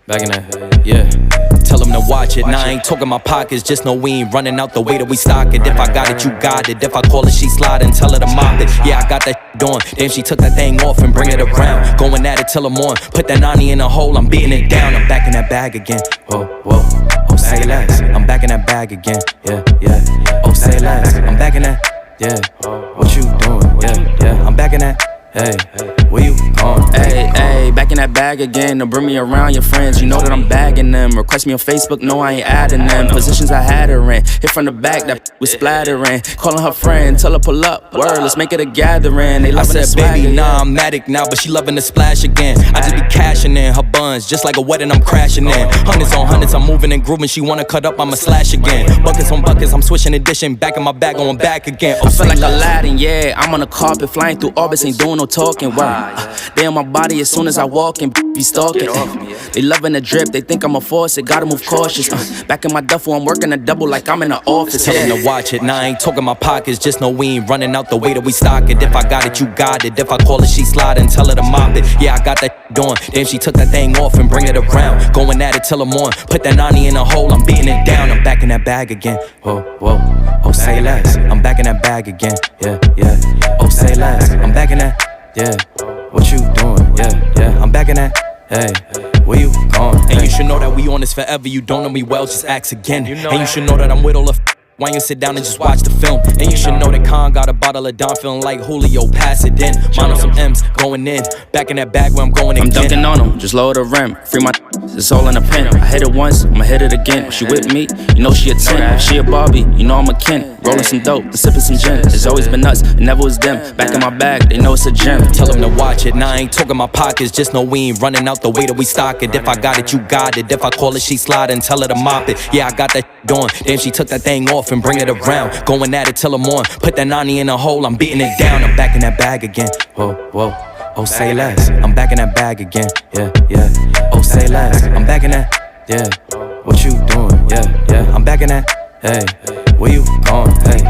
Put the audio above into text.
Back in that, yeah. Tell them to watch it. Now I ain't talking my pockets, just know we ain't running out the way that we stock it. If I got it, you got it. If I call it, she slide and tell her to mop it. Yeah, I got that on. Damn, she took that thing off and bring it around. Going at it till I'm on. Put that 90 in a hole, I'm beating it down. I'm back in that bag again. Whoa, whoa. Oh, say less. I'm back in that bag again. Yeah, yeah. Oh, say less. I'm back in that. Yeah. What you doing? Yeah, yeah. I'm back in that. Hey, where you going? Hey, back in that bag again. Don't bring me around your friends. You know that I'm bagging them. Request me on Facebook, no, I ain't adding them. Positions I had her in. Hit from the back, that was splattering. Calling her friend, tell her pull up. Word, let's make it a gathering. They loving I said, that baby, nah, I'm addict now, but she loving the splash again. I just be cashing in her buns, just like a wedding, I'm crashing in. Hundreds on hundreds, I'm moving and grooving. She wanna cut up, I'ma slash again. Buckets on buckets, I'm switching edition. Back in my bag, going back again. I feel like Aladdin, yeah. I'm on the carpet, flying through orbits, ain't doing no talking. Wow. They on my body as soon as I walk and be stalking. They loving the drip, they think I'm a force, it gotta move cautious. Back in my duffel, I'm working a double like I'm in the office. Tell them to watch it, now I ain't talking my pockets, just know we ain't running out the way that we stock it. If I got it, you got it. If I call it, she slide and tell her to mop it. Yeah, I got that on. Damn, she took that thing off and bring it around. Going at it till I'm on. Put that 90 in a hole, I'm beating it down. I'm back in that bag again. Whoa, whoa. Oh, say less. I'm back in that bag again. Yeah, yeah. Oh, say less. I'm back in that. Yeah. What you doing? Yeah, yeah. I'm back in that. Hey, where you going? And you should know that we on this forever. You don't know me well, just ask again. And you should know that I'm with all the why you sit down and just watch the film? And you should know that Khan got a bottle of Don, feeling like Julio, pass it in. Mine on some M's, going in. Back in that bag where I'm going again. I'm dunking on them, just lower the rim. Free my it's all in a pen. I hit it once, I'ma hit it again. She with me, you know she a 10. She a Barbie, you know I'm a Ken. Rolling some dope, and sipping some gin. It's always been nuts, it never was them. Back in my bag, they know it's a gem. Tell them to watch it, now I ain't talking my pockets, just know we ain't running out the way that we stock it. If I got it, you got it. If I call it, she slide and tell her to mop it. Yeah, I got that on. Damn, she took that thing off and bring it around. Going at it till I'm on. Put that 90 in a hole, I'm beating it down. I'm back in that bag again. Whoa, whoa. Oh, say less. I'm back in that bag again. Yeah, yeah. Oh, say less. I'm back in that. Yeah. What you doing? Yeah, yeah. I'm back in that. Hey, where you going? Hey.